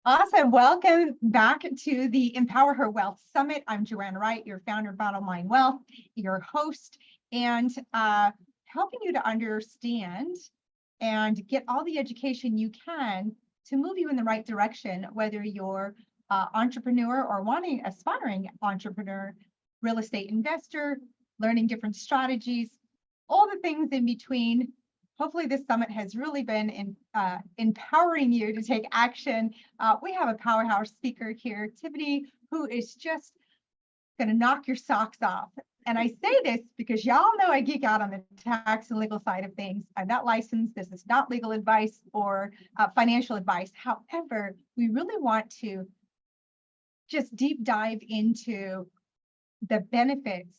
Awesome. Welcome back to the Empower Her Wealth Summit. I'm Joanne Wright, your founder of Bottom Line Wealth, your host, and helping you to understand and get all the education you can to move you in the right direction, whether you're entrepreneur or aspiring entrepreneur, real estate investor, learning different strategies, all the things in between. Hopefully this summit has really been empowering you to take action. We have a powerhouse speaker here, Tiffany, who is just going to knock your socks off. And I say this because y'all know I geek out on the tax and legal side of things. I'm not licensed. This is not legal advice or financial advice. However, we really want to just deep dive into the benefits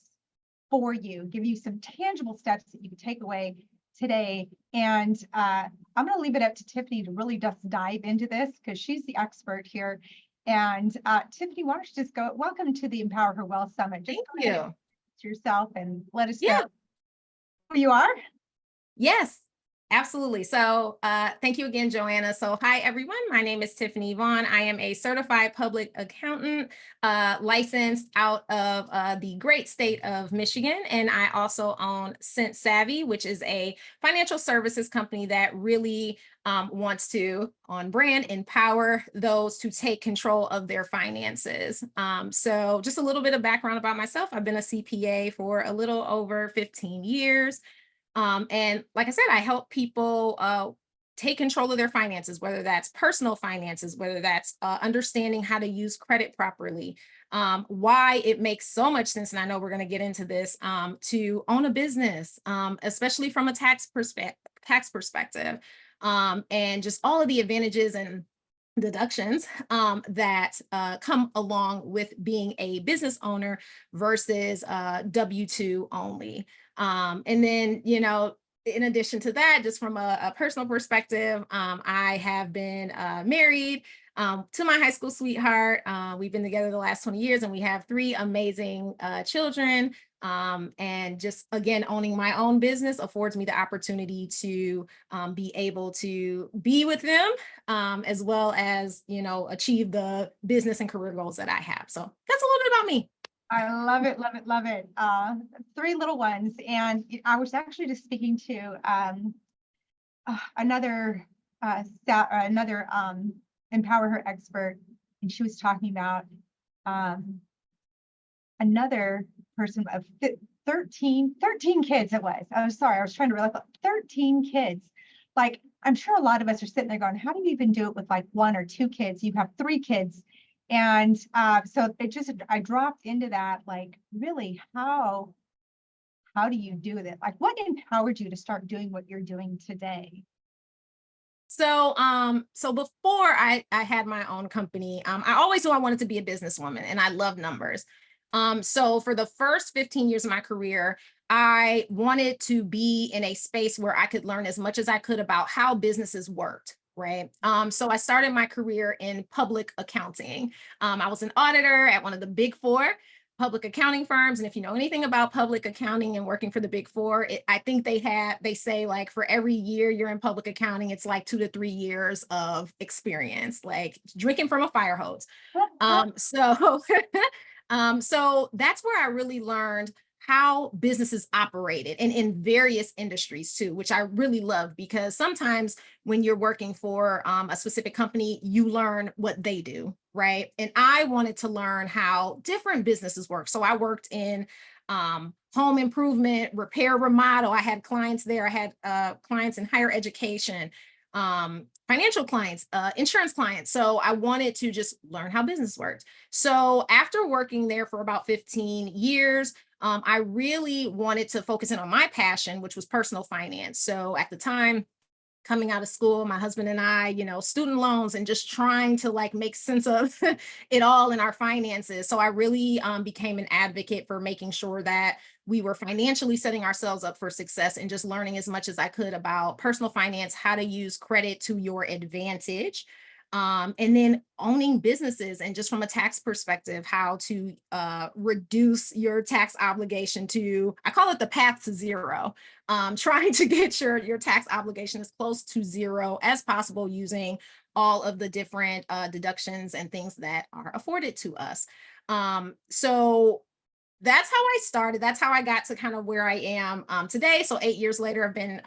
for you, give you some tangible steps that you can take away today. And I'm going to leave it up to Tiffany to really just dive into this because she's the expert here. And Tiffany, why don't you just go? Welcome to the Empower Her Wealth Summit. Just Thank you. Yourself and let us know who you are. Yes, absolutely. So thank you again, Joanna. So hi, everyone. My name is Tiffany Vaughn. I am a certified public accountant licensed out of the great state of Michigan. And I also own Sense Savvy, which is a financial services company that really wants to, on brand, empower those to take control of their finances. So just a little bit of background about myself. I've been a CPA for a little over 15 years. And like I said, I help people take control of their finances, whether that's personal finances, whether that's understanding how to use credit properly, why it makes so much sense. And I know we're going to get into this to own a business, especially from a tax perspective, and just all of the advantages and deductions that come along with being a business owner versus W-2 only. And then, in addition to that, just from a personal perspective, I have been married to my high school sweetheart. We've been together the last 20 years and we have 3 amazing children. And just, again, owning my own business affords me the opportunity to be able to be with them as well as, achieve the business and career goals that I have. So that's a little bit about me. I love it, love it, love it. 3 little ones. And I was actually just speaking to another Empower Her expert, and she was talking about another person of 13 kids it was. I was sorry, I was trying to realize 13 kids. Like, I'm sure a lot of us are sitting there going, how do you even do it with like 1 or 2 kids? You have 3 kids. And so I dropped into that, like, really, how do you do this? Like, what empowered you to start doing what you're doing today? So, so before I had my own company, I always knew I wanted to be a businesswoman and I love numbers. So for the first 15 years of my career, I wanted to be in a space where I could learn as much as I could about how businesses worked. Right. So I started my career in public accounting. I was an auditor at one of the big 4 public accounting firms. And if you know anything about public accounting and working for the big 4, I think they say like for every year you're in public accounting, it's like 2 to 3 years of experience, like drinking from a fire hose. So so that's where I really learned how businesses operated and in various industries too, which I really love because sometimes when you're working for a specific company, you learn what they do, right? And I wanted to learn how different businesses work. So I worked in home improvement, repair, remodel. I had clients there. I had clients in higher education, financial clients, insurance clients. So I wanted to just learn how business worked. So after working there for about 15 years, I really wanted to focus in on my passion, which was personal finance. So at the time, coming out of school, my husband and I, student loans and just trying to like make sense of it all in our finances. So I really became an advocate for making sure that we were financially setting ourselves up for success and just learning as much as I could about personal finance, how to use credit to your advantage. And then owning businesses, and just from a tax perspective, how to reduce your tax obligation to, I call it the path to zero, trying to get your tax obligation as close to zero as possible using all of the different deductions and things that are afforded to us. So that's how I started. That's how I got to kind of where I am today. So 8 years later, I've been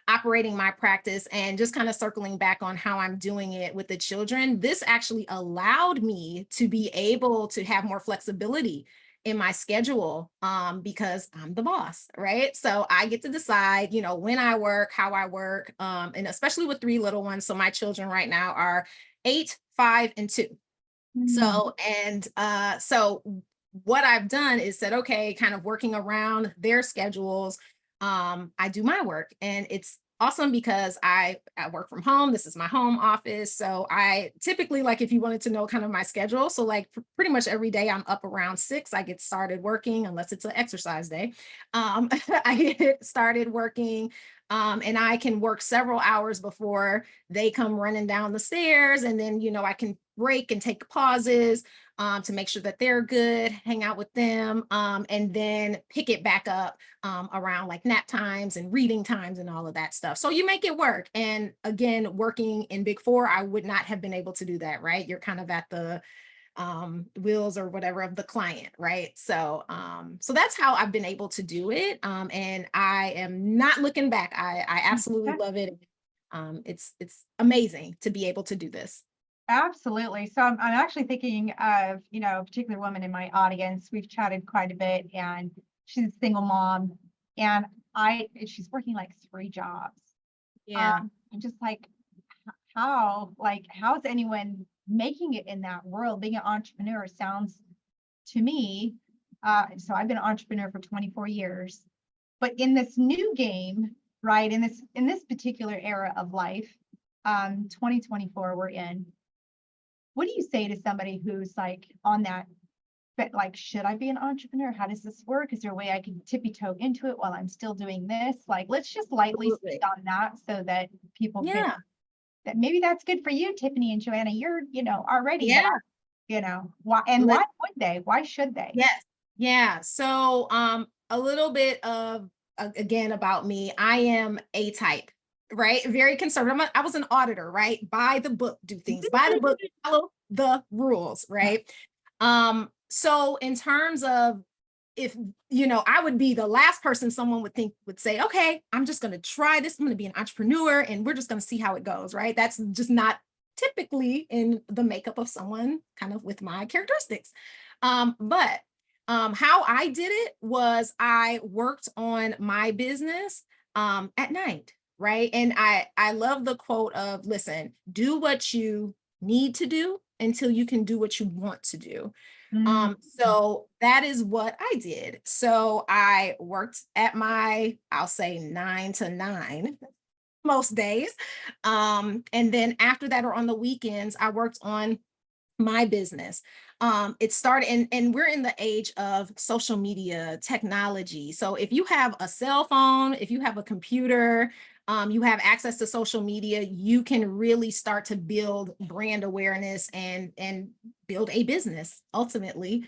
operating my practice, and just kind of circling back on how I'm doing it with the children. This actually allowed me to be able to have more flexibility in my schedule, because I'm the boss, right? So I get to decide, when I work, how I work, and especially with 3 little ones. So my children right now are 8, 5, and 2. Mm. So what I've done is said, okay, kind of working around their schedules. I do my work, and it's awesome because I work from home. This is my home office. So I typically, like, if you wanted to know kind of my schedule, so like pretty much every day I'm up around 6. I get started working, unless it's an exercise day. I get started working. And I can work several hours before they come running down the stairs. And then, I can break and take pauses to make sure that they're good, hang out with them, and then pick it back up around like nap times and reading times and all of that stuff. So you make it work. And again, working in Big Four, I would not have been able to do that, right? You're kind of at the wills or whatever of the client, right? So that's how I've been able to do it. And I am not looking back. I absolutely love it. It's amazing to be able to do this. Absolutely. So I'm actually thinking of, a particular woman in my audience. We've chatted quite a bit, and she's a single mom, and she's working like 3 jobs. Yeah. I'm just like, how's anyone making it in that world? Being an entrepreneur sounds to me, so I've been an entrepreneur for 24 years, but in this new game, right, in this particular era of life, 2024 we're in, what do you say to somebody who's like on that, but like, should I be an entrepreneur? How does this work? Is there a way I can tippy toe into it while I'm still doing this? Like, let's just lightly speak Absolutely. on that so that people get Yeah. that. Maybe that's good for you, Tiffany and Joanna. You're, already Yeah. that, why, and Lit- why would they? Why should they? Yes. Yeah. So a little bit of again about me. I am A type, right? Very conservative. I was an auditor, right? By the book, do things by the book, follow the rules, right? So in terms of, if I would be the last person someone would say, okay, I'm just going to try this. I'm going to be an entrepreneur, and we're just going to see how it goes, right? That's just not typically in the makeup of someone kind of with my characteristics. But how I did it was I worked on my business at night, right? And I love the quote of, listen, do what you need to do until you can do what you want to do. Mm. So that is what I did. So I worked at I'll say 9 to 9 most days. And then after that, or on the weekends, I worked on my business. It started, and we're in the age of social media technology. So if you have a cell phone, if you have a computer, you have access to social media, you can really start to build brand awareness and build a business ultimately.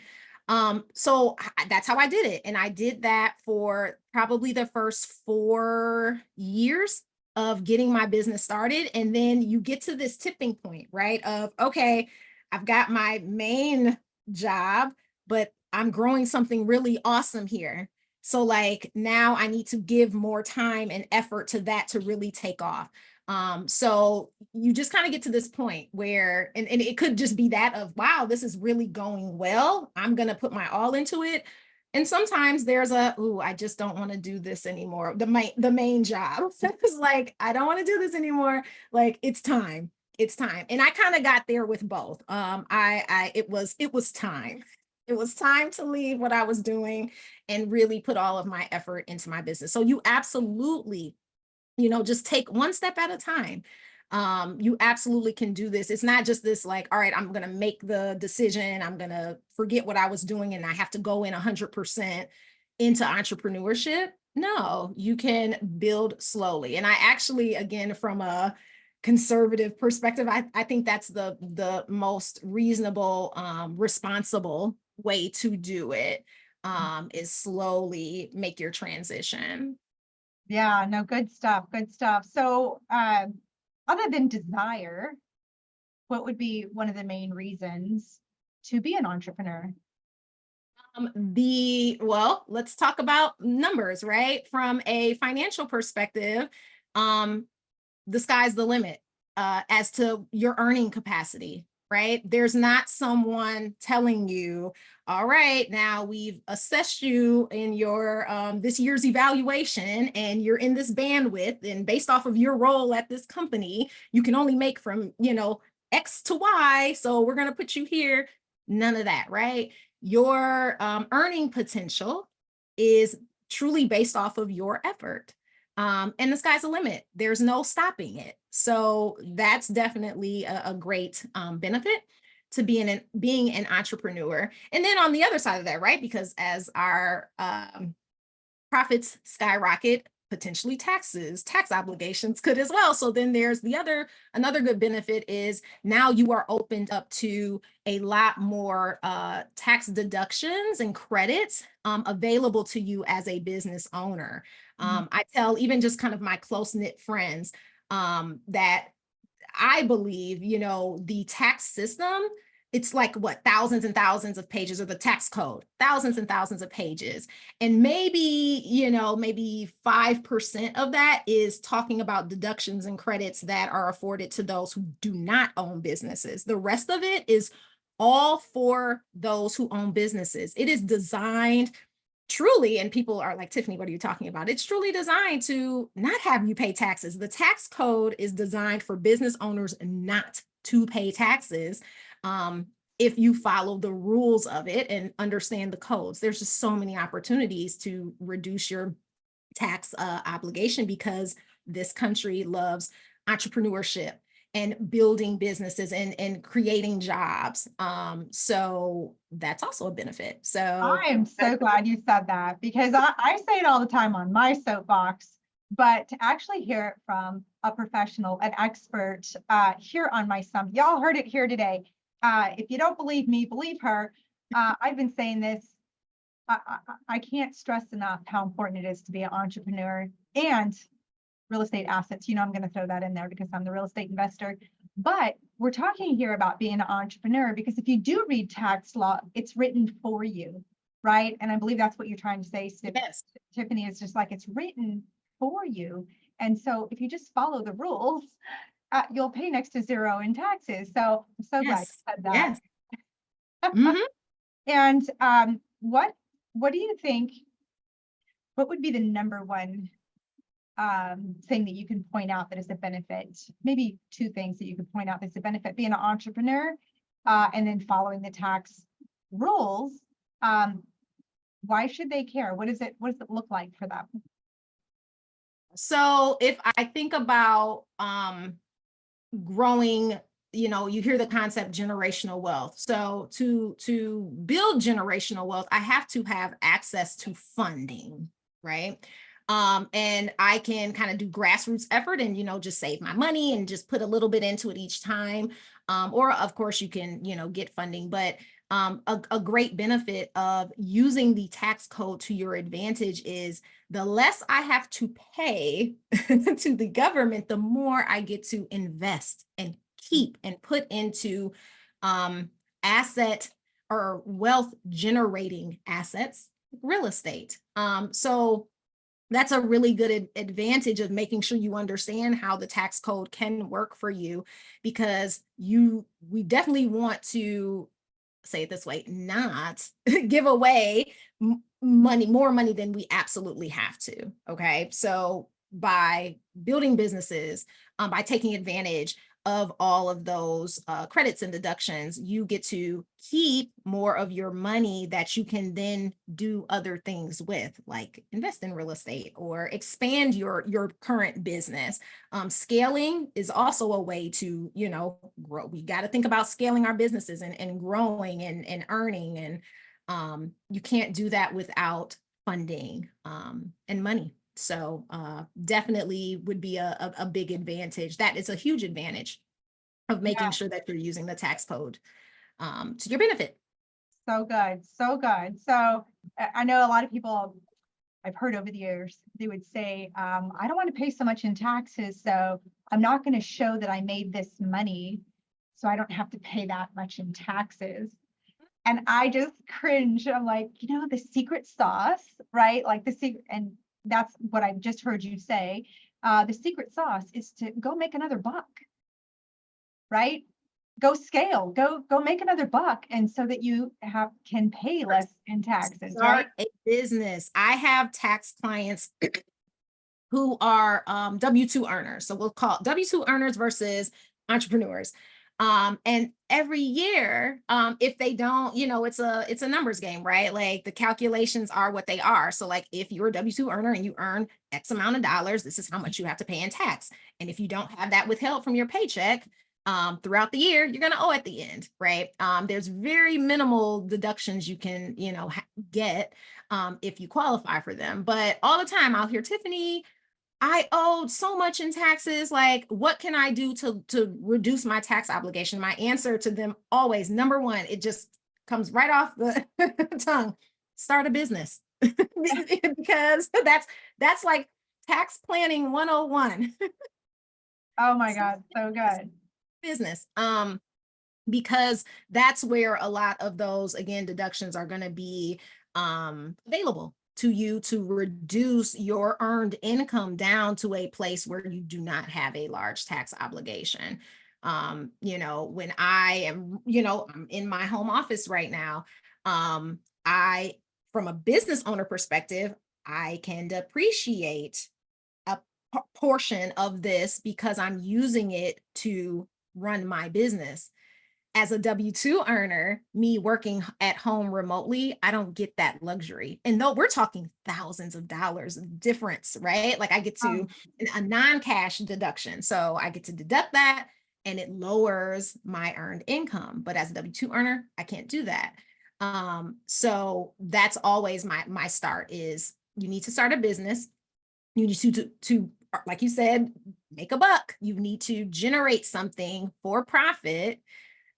So that's how I did it. And I did that for probably the first 4 years of getting my business started. And then you get to this tipping point, right? Of, okay, I've got my main job, but I'm growing something really awesome here. So like now I need to give more time and effort to that to really take off. So you just kind of get to this point where, and it could just be that of, wow, this is really going well. I'm going to put my all into it. And sometimes there's I just don't want to do this anymore. The main job. It's like, I don't want to do this anymore. Like, it's time. It's time. And I kind of got there with both. It was time. It was time to leave what I was doing and really put all of my effort into my business. So you absolutely, just take one step at a time. You absolutely can do this. It's not just this like, all right, I'm going to make the decision. I'm going to forget what I was doing and I have to go in 100% into entrepreneurship. No, you can build slowly. And I actually, again, from a conservative perspective, I think that's the most reasonable, responsible way to do it, is slowly make your transition. Yeah, no, good stuff, good stuff. So, other than desire, what would be one of the main reasons to be an entrepreneur? Well, let's talk about numbers, right? From a financial perspective, um, the sky's the limit, as to your earning capacity, right? There's not someone telling you, all right, now we've assessed you in your this year's evaluation and you're in this bandwidth, and based off of your role at this company, you can only make from, X to Y. So we're going to put you here. None of that, right? Your earning potential is truly based off of your effort. And the sky's the limit. There's no stopping it. So that's definitely a great benefit to being an entrepreneur. And then on the other side of that, right? Because as our profits skyrocket, potentially tax obligations could as well. So then there's another good benefit is now you are opened up to a lot more tax deductions and credits available to you as a business owner. I tell even just kind of my close-knit friends that I believe, the tax system, it's like what, thousands and thousands of pages, or the tax code, thousands and thousands of pages. And maybe 5% of that is talking about deductions and credits that are afforded to those who do not own businesses. The rest of it is all for those who own businesses. It is designed truly, and people are like, Tiffany, what are you talking about? It's truly designed to not have you pay taxes. The tax code is designed for business owners not to pay taxes. If you follow the rules of it and understand the codes, there's just so many opportunities to reduce your tax obligation, because this country loves entrepreneurship and building businesses and creating jobs. So that's also a benefit. So I am so glad you said that, because I say it all the time on my soapbox, but to actually hear it from a professional, an expert, here on my summit, y'all heard it here today. If you don't believe me, believe her. I've been saying this. I can't stress enough how important it is to be an entrepreneur and real estate assets. I'm going to throw that in there because I'm the real estate investor. But we're talking here about being an entrepreneur, because if you do read tax law, it's written for you, right? And I believe that's what you're trying to say, yes. Tiffany, is just like it's written for you. And so if you just follow the rules, you'll pay next to zero in taxes. So I'm so glad you said that. Yes. Mhm. And what do you think? What would be the number one thing that you can point out that is a benefit? Maybe two things that you could point out that's a benefit being an entrepreneur, and then following the tax rules. Why should they care? What does it look like for them? So if I think about growing, you hear the concept generational wealth. So to build generational wealth, I have to have access to funding, right? And I can kind of do grassroots effort and, just save my money and just put a little bit into it each time. Or of course you can, get funding, but a great benefit of using the tax code to your advantage is the less I have to pay to the government, the more I get to invest and keep and put into asset or wealth generating assets, real estate. So that's a really good advantage of making sure you understand how the tax code can work for you, because we definitely want to, say it this way, not give away more money than we absolutely have to. Okay. So by building businesses, by taking advantage of all of those credits and deductions, you get to keep more of your money that you can then do other things with, like invest in real estate or expand your current business. Scaling is also a way to, grow. We got to think about scaling our businesses and growing and earning. And you can't do that without funding and money. So definitely would be a big advantage. That is a huge advantage of making sure that you're using the tax code to your benefit. So good, so good. So I know a lot of people I've heard over the years, they would say, I don't want to pay so much in taxes, so I'm not going to show that I made this money, so I don't have to pay that much in taxes. And I just cringe. I'm like, the secret sauce, right? Like the secret, and that's what I've just heard you say. The secret sauce is to go make another buck, right? Go scale, go make another buck, and so that you can pay less in taxes, right? Start a business. I have tax clients who are W-2 earners. So we'll call W-2 earners versus entrepreneurs. And every year, if they don't, it's a numbers game, right? Like the calculations are what they are. So like if you're a W-2 earner and you earn X amount of dollars, this is how much you have to pay in tax. And if you don't have that withheld from your paycheck, throughout the year, you're going to owe at the end, right? There's very minimal deductions you can, get if you qualify for them. But all the time I'll hear, Tiffany, I owed so much in taxes. Like, what can I do to reduce my tax obligation? My answer to them always, number one, it just comes right off the tongue. Start a business. Because that's like tax planning 101. Oh my God, so good. Business. Because that's where a lot of those, again, deductions are going to be available to you to reduce your earned income down to a place where you do not have a large tax obligation. When I am, I'm in my home office right now, from a business owner perspective, I can depreciate a portion of this because I'm using it to run my business. As a W-2 earner, me working at home remotely, I don't get that luxury. And though we're talking thousands of dollars of difference, right? Like I get to a non-cash deduction. So I get to deduct that and it lowers my earned income. But as a W-2 earner, I can't do that. So that's always my start is you need to start a business. You need to, like you said, make a buck. You need to generate something for profit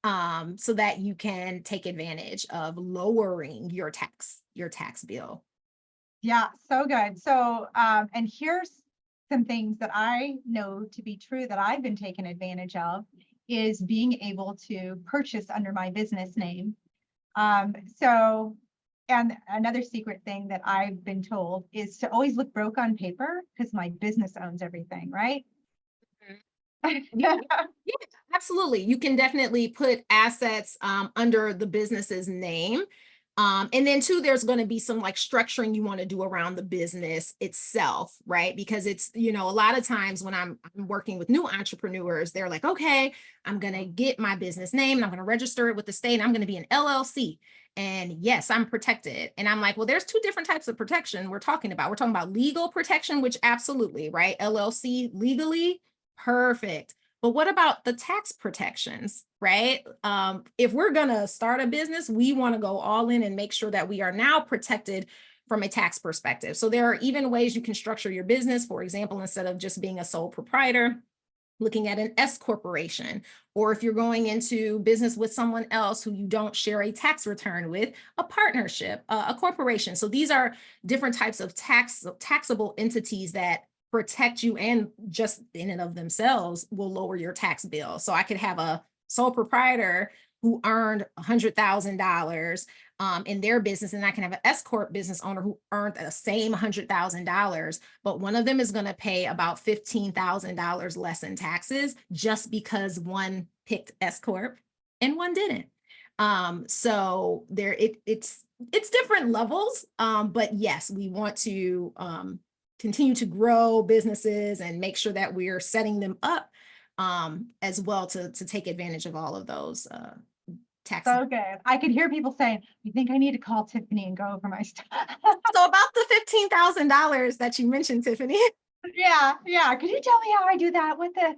so that you can take advantage of lowering your tax bill. Yeah, so good. So, and here's some things that I know to be true that I've been taken advantage of is being able to purchase under my business name. And another secret thing that I've been told is to always look broke on paper because my business owns everything, right? Yeah, absolutely. You can definitely put assets under the business's name. And then too, there's going to be some like structuring you want to do around the business itself, right? Because it's, a lot of times when I'm working with new entrepreneurs, they're like, okay, I'm going to get my business name and I'm going to register it with the state. And I'm going to be an LLC. And yes, I'm protected. And I'm like, well, there's two different types of protection we're talking about. We're talking about legal protection, which absolutely, right? LLC legally, perfect. But what about the tax protections, right? If we're going to start a business, we want to go all in and make sure that we are now protected from a tax perspective. So there are even ways you can structure your business. For example, instead of just being a sole proprietor, looking at an S corporation, or if you're going into business with someone else who you don't share a tax return with, a partnership, a corporation. So these are different types of taxable entities that protect you and just in and of themselves will lower your tax bill. So I could have a sole proprietor who earned $100,000 in their business, and I can have an S corp business owner who earned the same $100,000, but one of them is going to pay about $15,000 less in taxes just because one picked S corp and one didn't. So it's different levels, but yes, we want to continue to grow businesses and make sure that we're setting them up as well to take advantage of all of those tax. So good. I could hear people saying, "You think I need to call Tiffany and go over my stuff?" So about the $15,000 that you mentioned, Tiffany. Yeah. Could you tell me how I do that with it?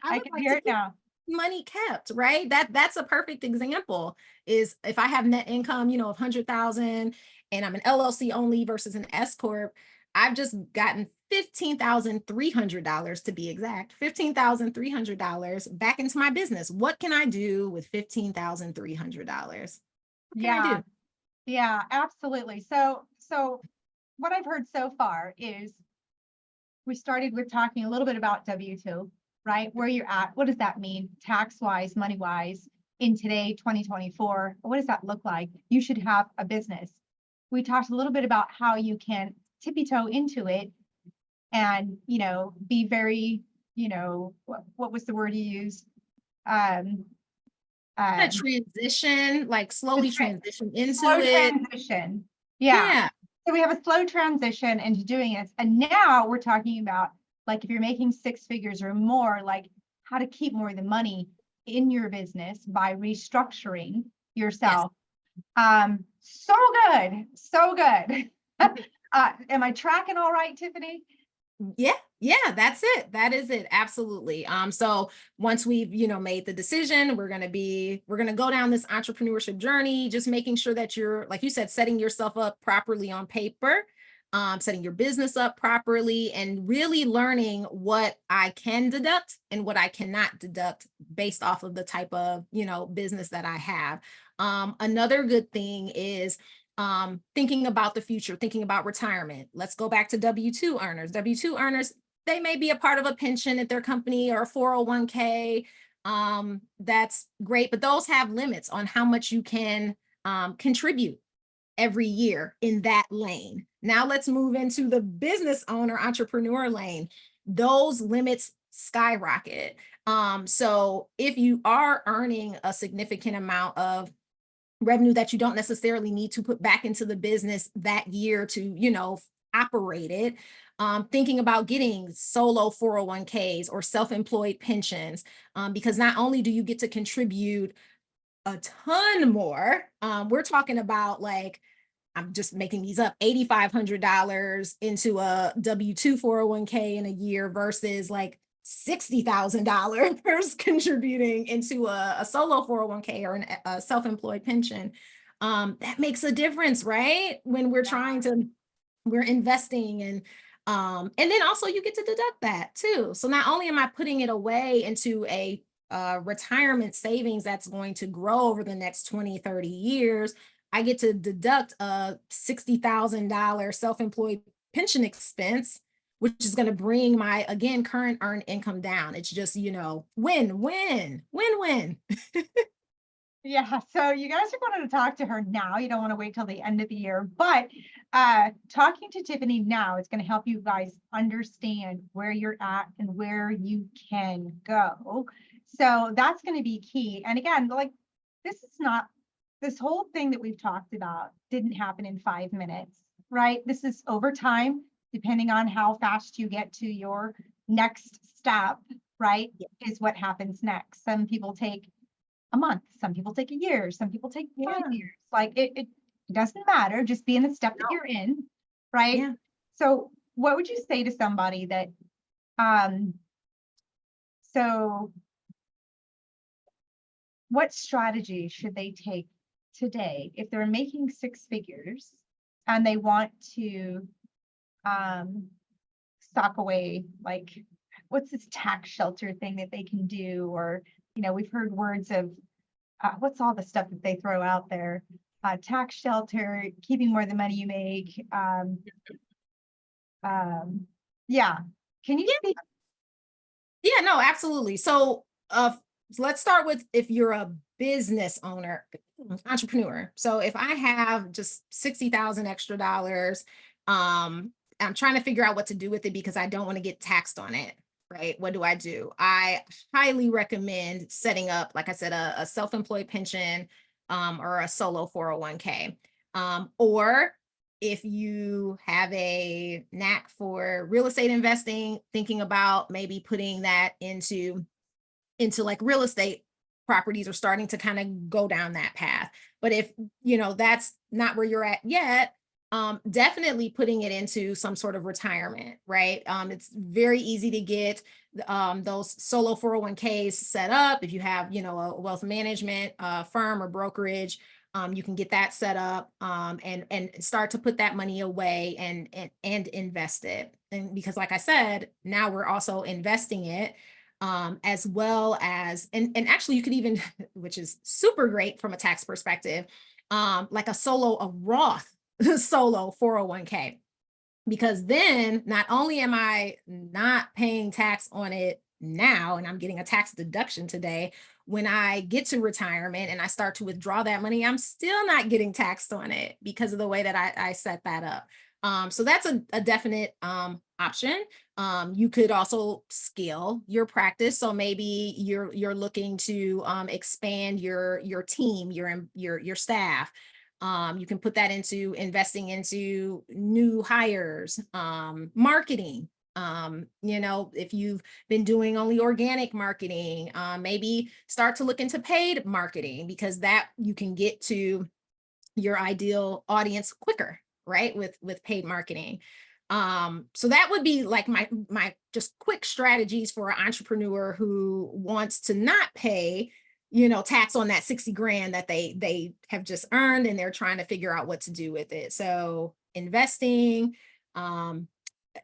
I can like hear it now. Money kept, right? That's a perfect example is if I have net income, of 100,000 and I'm an LLC only versus an S corp, I've just gotten $15,300 to be exact, $15,300 back into my business. What can I do with $15,300? What can I Yeah, do? yeah, absolutely. So what I've heard so far is we started with talking a little bit about W-2, right? Where you're at, what does that mean tax-wise, money-wise in today, 2024? What does that look like? You should have a business. We talked a little bit about how you can tippy-toe into it and, be very, what was the word you used? Um, A um, transition, like slowly transition Slow into it. transition. Yeah. Yeah. So we have a slow transition into doing it. And now we're talking about, like, if you're making six figures or more, like how to keep more of the money in your business by restructuring Yes. yourself. So good. So good. Am I tracking all right, Tiffany? Yeah, yeah, that's it. That is it. Absolutely. So once we've, made the decision, we're gonna go down this entrepreneurship journey, just making sure that you're, like you said, setting yourself up properly on paper, setting your business up properly, and really learning what I can deduct and what I cannot deduct based off of the type of, business that I have. Another good thing is thinking about the future, thinking about retirement. Let's go back to W-2 earners. W-2 earners, they may be a part of a pension at their company or a 401k. That's great, but those have limits on how much you can contribute every year in that lane. Now let's move into the business owner entrepreneur lane. Those limits skyrocket. So if you are earning a significant amount of revenue that you don't necessarily need to put back into the business that year to, operate it. Thinking about getting solo 401ks or self-employed pensions, because not only do you get to contribute a ton more, we're talking about, like, I'm just making these up, $8,500 into a W-2 401k in a year versus like $60,000 contributing into a solo 401k or a self-employed pension. That makes a difference, right? When we're investing and then also you get to deduct that too. So not only am I putting it away into a retirement savings that's going to grow over the next 20, 30 years, I get to deduct a $60,000 self-employed pension expense, which is going to bring my, again, current earned income down. It's just, win, win, win, win. Yeah, so you guys are going to talk to her now. You don't want to wait till the end of the year, but talking to Tiffany now is going to help you guys understand where you're at and where you can go. So that's going to be key. And again, like, this whole thing that we've talked about didn't happen in 5 minutes, right? This is over time, depending on how fast you get to your next step, right? Is what happens next. Some people take a month, some people take a year, some people take 5 years. Like, it doesn't matter, just be in the step that No. you're in, right? Yeah. So what would you say to somebody that so what strategy should they take today if they're making six figures and they want to sock away, like, what's this tax shelter thing that they can do? Or, we've heard words of what's all the stuff that they throw out there? Tax shelter, keeping more of the money you make. Yeah. Can you speak? Yeah, no, absolutely. So let's start with, if you're a business owner, entrepreneur. So if I have just 60,000 extra dollars, I'm trying to figure out what to do with it because I don't want to get taxed on it. Right? What do? I highly recommend setting up, like I said, a self-employed pension, or a solo 401k. Or if you have a knack for real estate investing, thinking about maybe putting that into like real estate properties, or starting to kind of go down that path. But if that's not where you're at yet, definitely putting it into some sort of retirement, right? It's very easy to get those solo 401ks set up if you have a wealth management firm or brokerage. You can get that set up, and start to put that money away and invest it. And because like I said, now we're also investing it, as well as, and actually you could even, which is super great from a tax perspective, like a Roth solo 401k. Because then not only am I not paying tax on it now, and I'm getting a tax deduction today, when I get to retirement and I start to withdraw that money, I'm still not getting taxed on it because of the way that I set that up. So that's a definite option. You could also scale your practice. So maybe you're looking to expand your team, your staff. You can put that into investing into new hires, marketing. If you've been doing only organic marketing, maybe start to look into paid marketing, because that you can get to your ideal audience quicker, right? With paid marketing. So that would be like my just quick strategies for an entrepreneur who wants to not pay tax on that 60 grand that they have just earned, and they're trying to figure out what to do with it. So investing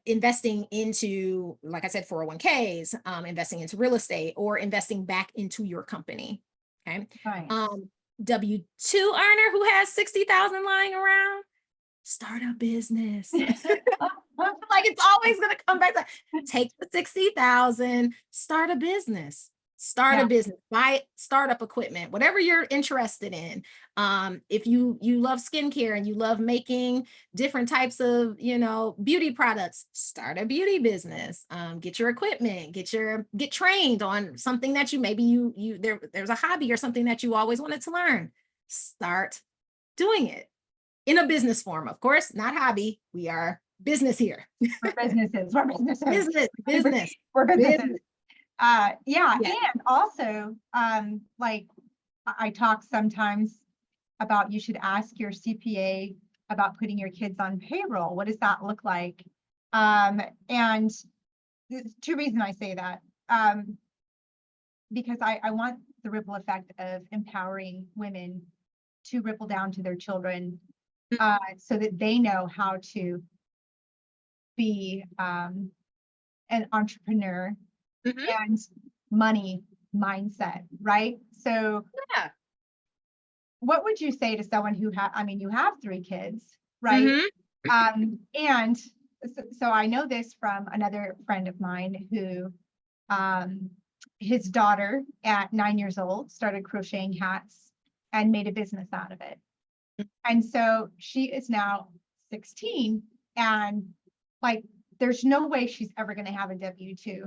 into, like I said, 401ks, investing into real estate, or investing back into your company. Okay. Nice. W-2 earner who has 60,000 lying around, start a business. Like it's always going to come back to take the 60,000, start a business. Start Yeah. a business, buy startup equipment, whatever you're interested in. If you love skincare and you love making different types of, beauty products, start a beauty business. Get your equipment, get trained on something that there's a hobby or something that you always wanted to learn. Start doing it in a business form, of course, not hobby. We are business here. We're businesses. We're businesses. Business. We're businesses. Business. Yeah. Yeah. And also, like I talk sometimes about, you should ask your CPA about putting your kids on payroll. What does that look like? And there's two reasons I say that. Because I want the ripple effect of empowering women to ripple down to their children, so that they know how to be an entrepreneur and money mindset, right? So Yeah. what would you say to someone who you have 3 kids, right? And so I know this from another friend of mine who, his daughter at 9 years old started crocheting hats and made a business out of it. And so she is now 16, and like, there's no way she's ever going to have a W-2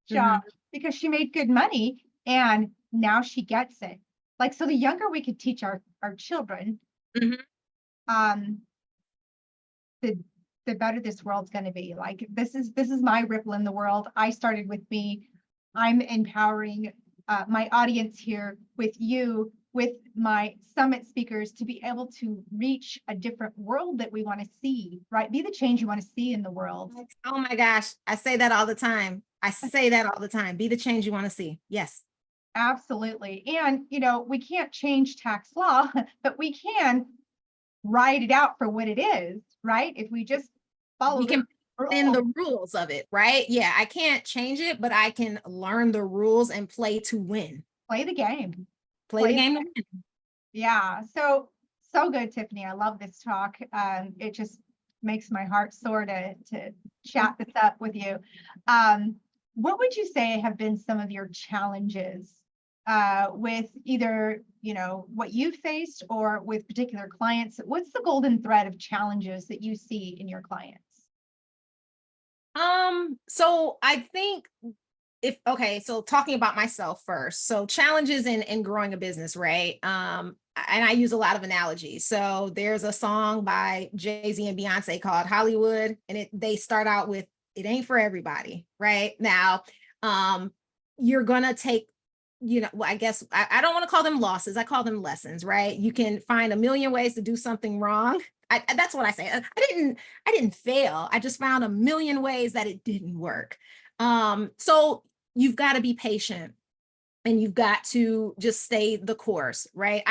job because she made good money and now she gets it. Like, so the younger we could teach our children, the better this world's going to be. Like, this is my ripple in the world. I started with me. I'm empowering my audience here with you, with my summit speakers, to be able to reach a different world that we want to see, right? Be the change you want to see in the world. Oh my gosh. I say that all the time. Be the change you want to see. Yes. Absolutely. And, we can't change tax law, but we can write it out for what it is, right? If we just follow We can put in the rules of it, right? Yeah, I can't change it, but I can learn the rules and play to win. Play the game. Play the game to win. Yeah. So good, Tiffany. I love this talk. It just makes my heart soar to chat this up with you. What would you say have been some of your challenges with either, what you faced or with particular clients? What's the golden thread of challenges that you see in your clients? So I think so talking about myself first. So challenges in growing a business, right? And I use a lot of analogies. So there's a song by Jay-Z and Beyonce called Hollywood, and they start out with, it ain't for everybody, right? Now, you're gonna take, I guess I don't want to call them losses. I call them lessons, right? You can find a million ways to do something wrong. That's what I say. I didn't fail. I just found a million ways that it didn't work. So you've got to be patient. and you've got to just stay the course, right?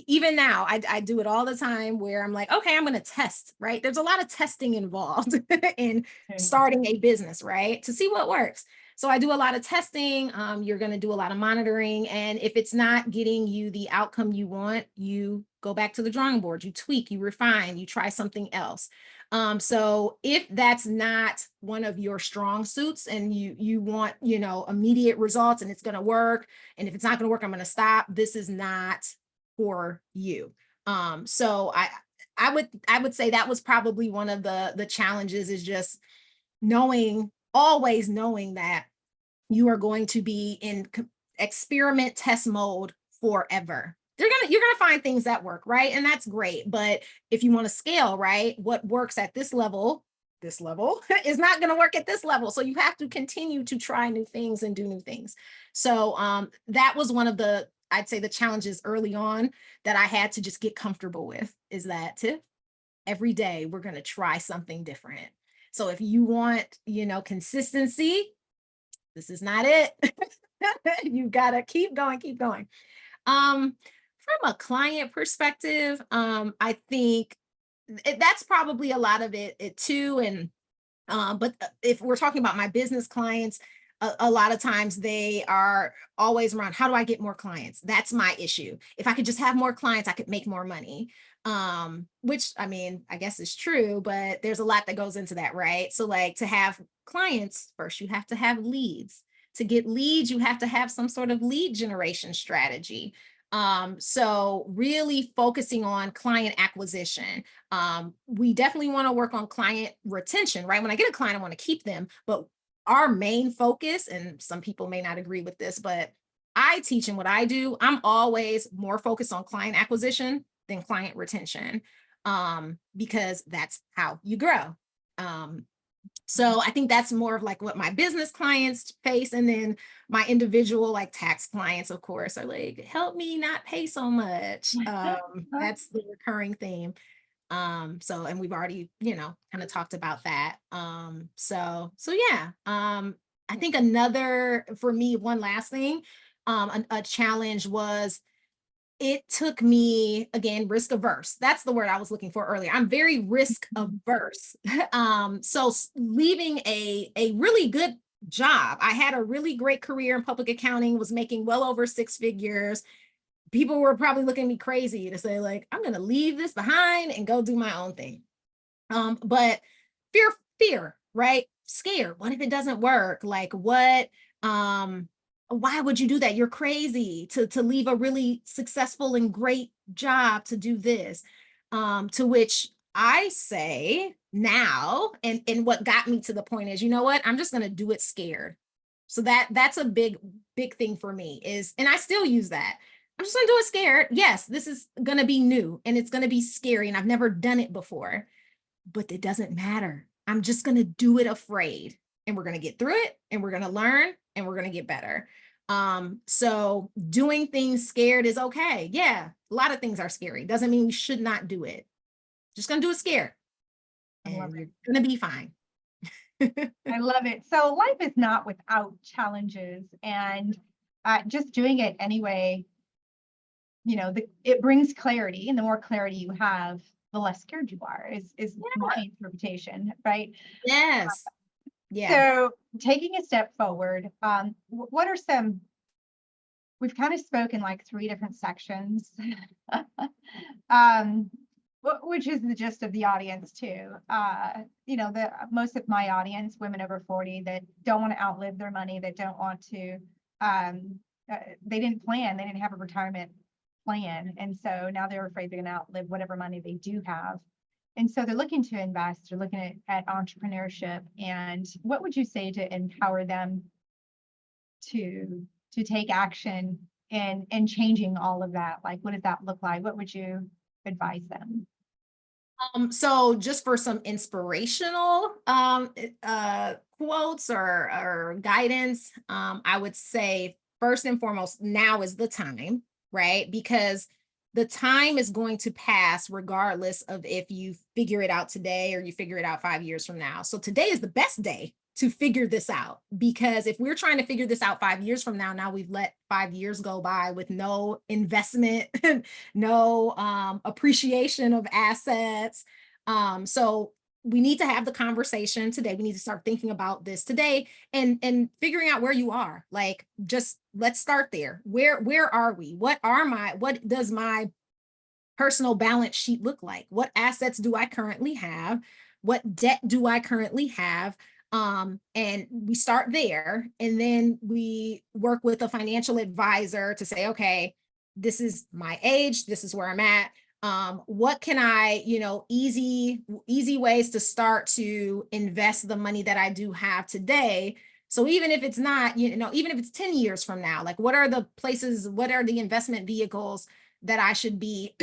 Even now, I do it all the time where I'm like, okay, I'm going to test, right? There's a lot of testing involved in starting a business, right? To see what works. So I do a lot of testing. You're going to do a lot of monitoring. And if it's not getting you the outcome you want, you go back to the drawing board, you tweak, you refine, you try something else. So if that's not one of your strong suits and you want, immediate results and it's going to work, and if it's not going to work, I'm going to stop, this is not for you. So I would say that was probably one of the challenges, is just always knowing that you are going to be in experiment test mode forever. You're gonna find things that work, right? And that's great. But if you want to scale, right, what works at this level is not going to work at this level. So you have to continue to try new things and do new things. So that was one of I'd say the challenges early on that I had to just get comfortable with, is that every day we're going to try something different. So if you want, consistency, this is not it. You got to keep going. From a client perspective, I think that's probably a lot of it too. And but if we're talking about my business clients, a lot of times they are always around, how do I get more clients? That's my issue. If I could just have more clients, I could make more money. Which, I mean, I guess is true, but there's a lot that goes into that, right? So like, to have clients, first you have to have leads. To get leads, you have to have some sort of lead generation strategy. So really focusing on client acquisition. We definitely want to work on client retention, right? When I get a client, I want to keep them, but our main focus, and some people may not agree with this, but I teach in what I do, I'm always more focused on client acquisition than client retention, because that's how you grow. So I think that's more of like what my business clients face. And then my individual, like tax clients, of course, are like, help me not pay so much. That's the recurring theme. And we've already, kind of talked about that. So yeah. I think for me, one last thing, a challenge was, it took me, again, risk averse. That's the word I was looking for earlier. I'm very risk averse. So leaving a really good job. I had a really great career in public accounting, was making well over 6 figures. People were probably looking at me crazy to say, like, I'm going to leave this behind and go do my own thing. But fear, right? Scared. What if it doesn't work? Like, why would you do that? You're crazy to leave a really successful and great job to do this. To which I say now, and what got me to the point is, you know what? I'm just going to do it scared. So that's a big thing for me and I still use that. I'm just going to do it scared. Yes, this is going to be new and it's going to be scary and I've never done it before, but it doesn't matter. I'm just going to do it afraid, and we're going to get through it, and we're going to learn, and we're going to get better. So doing things scared is okay. Yeah, a lot of things are scary. Doesn't mean we should not do it. Just going to do it scared, and you're going to be fine. I love it. So life is not without challenges, and just doing it anyway, it brings clarity, and the more clarity you have, the less scared you are, is my interpretation, right? Yes. Yeah. So taking a step forward, what are we've kind of spoken like 3 different sections, which is the gist of the audience too. Most of my audience, women over 40 that don't want to outlive their money, that don't want to, they didn't have a retirement plan. And so now they're afraid they're going to outlive whatever money they do have. And so they're looking to invest, they're looking at entrepreneurship. And what would you say to empower them to take action and changing all of that? Like, what does that look like? What would you advise them? So just for some inspirational quotes or guidance, I would say first and foremost, now is the time, right? Because the time is going to pass regardless of if you figure it out today or you figure it out 5 years from now. So today is the best day to figure this out. Because if we're trying to figure this out 5 years from now, now we've let 5 years go by with no investment, no appreciation of assets. So we need to have the conversation today. We need to start thinking about this today and figuring out where you are. Like, just let's start there. Where are we? What does my personal balance sheet look like? What assets do I currently have? What debt do I currently have? And we start there, and then we work with a financial advisor to say, okay, this is my age, this is where I'm at. What can I, easy ways to start to invest the money that I do have today. So even if it's not, even if it's 10 years from now, like, what are the investment vehicles that I should be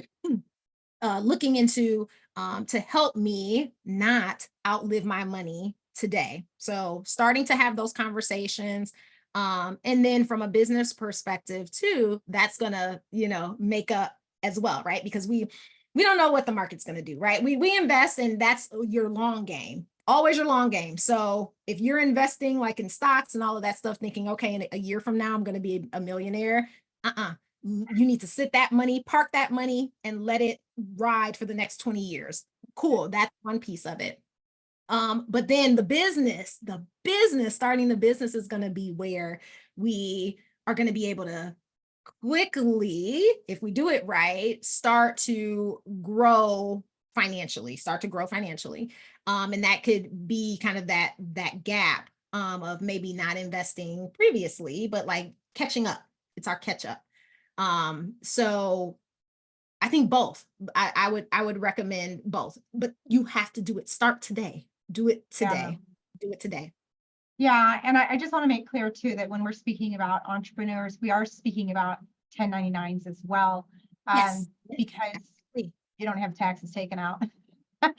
looking into to help me not outlive my money today. So starting to have those conversations. And then from a business perspective too, that's gonna, make up as well, right? Because we don't know what the market's gonna do, right? We invest, and that's your long game, always your long game. So if you're investing like in stocks and all of that stuff, thinking, okay, in a year from now, I'm gonna be a millionaire. You need to park that money, and let it ride for the next 20 years. Cool. That's one piece of it. But then starting the business is going to be where we are going to be able to quickly, if we do it right, start to grow financially. And that could be kind of that gap of maybe not investing previously, but like catching up. It's our catch up. So I think both. I would recommend both, but you have to do it. Start today. Do it today. Do it today. Yeah, and I just want to make clear too that when we're speaking about entrepreneurs, we are speaking about 1099s as well. Yes. Because you don't have taxes taken out.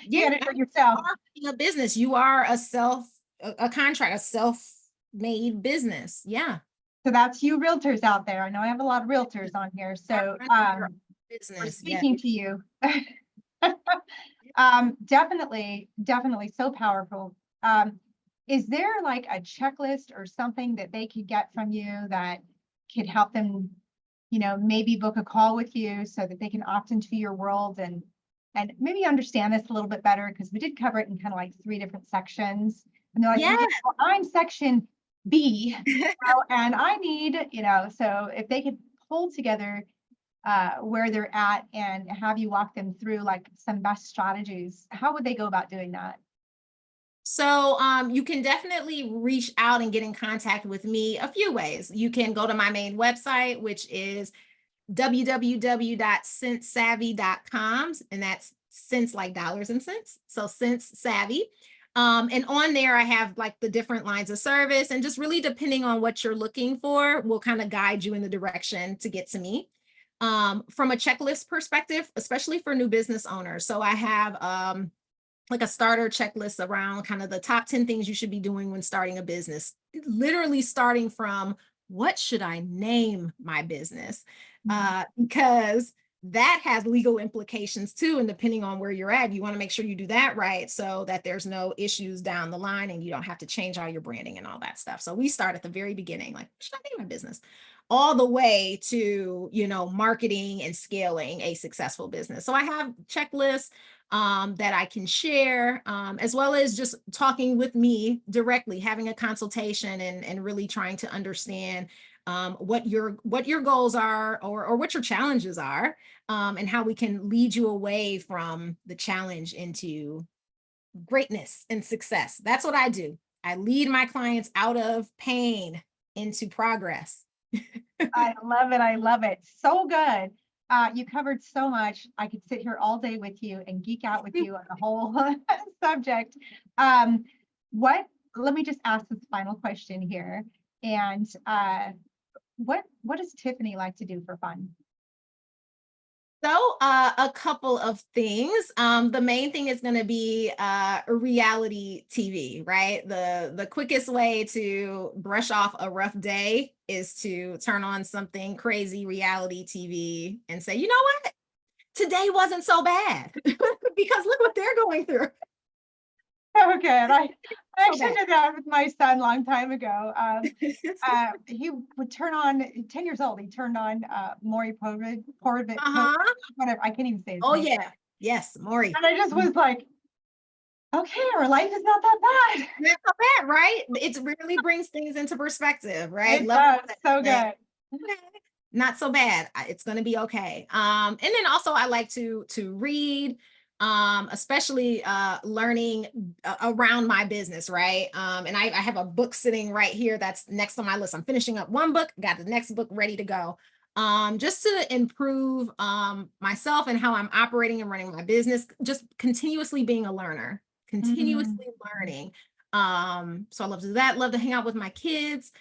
You Yeah, got to do it yourself. You are a business. You are a self-made business. Yeah. So that's you realtors out there. I know I have a lot of realtors on here. So we're Business. speaking to you. Definitely so powerful. Is there like a checklist or something that they could get from you that could help them, maybe book a call with you so that they can opt into your world and maybe understand this a little bit better? Because we did cover it in kind of like 3 different sections. And they're like, Yeah. well, I'm section B, and I need, so if they could pull together where they're at and have you walk them through like some best strategies, how would they go about doing that? So you can definitely reach out and get in contact with me a few ways. You can go to my main website, which is www.sensesavvy.com, and that's cents like dollars and cents. So Sense Savvy. And on there, I have like the different lines of service, and just really depending on what you're looking for, will kind of guide you in the direction to get to me. From a checklist perspective, especially for new business owners. So I have like a starter checklist around kind of the top 10 things you should be doing when starting a business, literally starting from what should I name my business? Because that has legal implications too. And depending on where you're at, you want to make sure you do that right so that there's no issues down the line and you don't have to change all your branding and all that stuff. So we start at the very beginning, like, what should I name my business? All the way to, marketing and scaling a successful business. So I have checklists that I can share, as well as just talking with me directly, having a consultation and really trying to understand what your goals are, or what your challenges are, and how we can lead you away from the challenge into greatness and success. That's what I do. I lead my clients out of pain into progress. I love it. I love it. So good. You covered so much. I could sit here all day with you and geek out with you on the whole subject. Let me just ask this final question here. And what does Tiffany like to do for fun? So a couple of things. The main thing is going to be reality TV, right? The quickest way to brush off a rough day is to turn on something crazy reality TV and say, you know what? Today wasn't so bad because look what they're going through. So good. I actually bad. did that with my son a long time ago. He would turn on, 10 years old, he turned on Maury Povich, Uh-huh. whatever, I can't even say his Oh name. yeah. Yes, Maury. And I just was like, okay, our life is not that bad. Not so bad, right? It really brings things into perspective, right? It Love does, so that. good. Okay, not so bad. It's going to be okay. And then also I like to read, especially learning around my business, right? And I have a book sitting right here that's next on my list. I'm finishing up one book, got the next book ready to go. Just to improve myself and how I'm operating and running my business, just continuously being a learner, continuously learning. So I love to do that, love to hang out with my kids.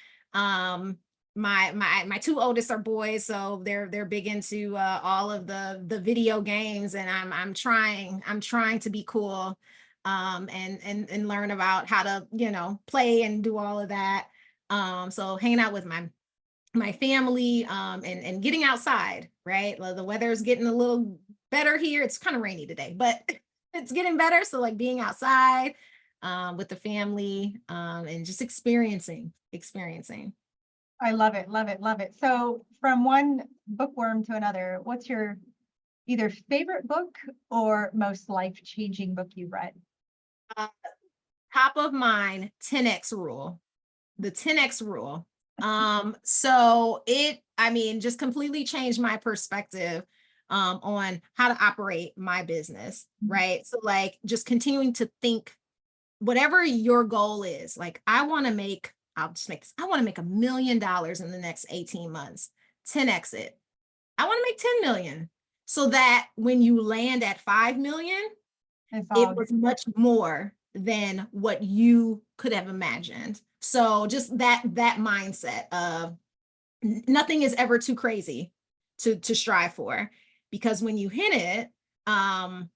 My two oldest are boys, so they're big into all of the video games, and I'm trying to be cool, and learn about how to, you know, play and do all of that. So hanging out with my family, and getting outside, right? Well, the weather is getting a little better here. It's kind of rainy today, but it's getting better. So like being outside with the family, and just experiencing. I love it, love it, love it. So from one bookworm to another, what's your either favorite book or most life-changing book you've read? Uh, Top of mind, 10x rule. The 10x rule. So I mean, just completely changed my perspective on how to operate my business, right? So like just continuing to think whatever your goal is, like I'll just make this, I want to make $1 million in the next 18 months, 10x it. I want to make 10 million so that when you land at 5 million, It's it all was much more than what you could have imagined. So just that mindset of nothing is ever too crazy to strive for, because when you hit it, and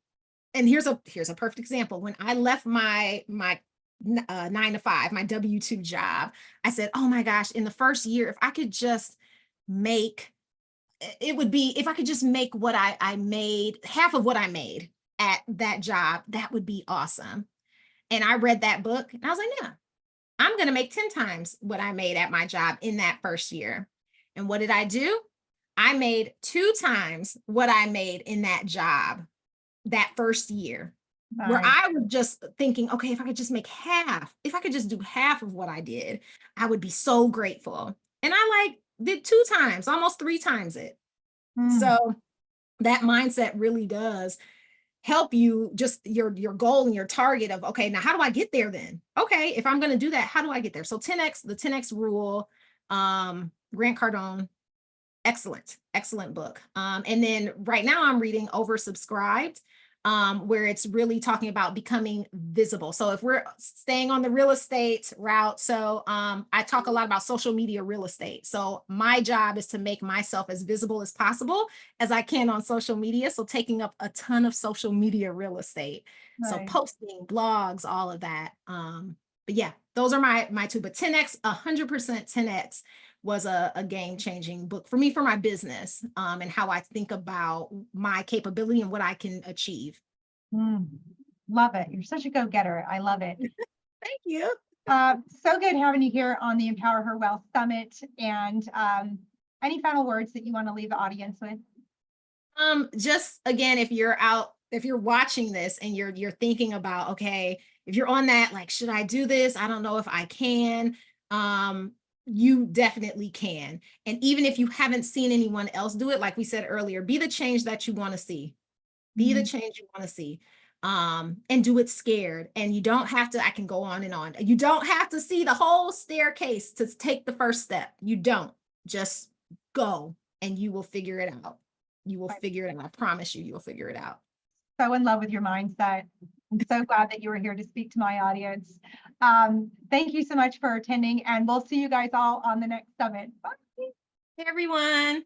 here's a perfect example. When I left my 9 to 5, my W-2 job, I said, oh my gosh, in the first year, if I could just make, it would be, if I could just make what I made, half of what I made at that job, that would be awesome. And I read that book and I was like, yeah, I'm going to make 10 times what I made at my job in that first year. And what did I do? I made 2 times what I made in that job that first year, where nice. I was just thinking, okay, if I could just make half, if I could just do half of what I did, I would be so grateful. And I like did 2 times, almost 3 times it. So that mindset really does help you, just your goal and your target of, okay, now how do I get there then? Okay, if I'm going to do that, how do I get there? So 10x, the 10x rule, Grant Cardone, excellent book. And then right now I'm reading Oversubscribed, where it's really talking about becoming visible. So if we're staying on the real estate route, so I talk a lot about social media real estate. So my job is to make myself as visible as possible as I can on social media. So taking up a ton of social media real estate. So Nice. posting, blogs, all of that. But yeah, those are my two. But 10x, 100% 10x was a game-changing book for me, for my business, and how I think about my capability and what I can achieve. Love it. You're such a go-getter. I love it. Thank you. So good having you here on the Empower Her Wealth Summit. And any final words that you want to leave the audience with? Just again, if you're watching this and you're thinking about, okay, if you're on that, like, should I do this? I don't know if I can. You definitely can. And even if you haven't seen anyone else do it, like we said earlier, be the change that you want to see. Be the change you want to see. And do it scared. And you don't have to, I can go on and on. You don't have to see the whole staircase to take the first step. You don't. Just go and you will figure it out. You will figure it out. I promise you, you'll figure it out. So in love with your mindset. I'm so glad that you were here to speak to my audience. Thank you so much for attending, and we'll see you guys all on the next summit. Bye. Hey, everyone.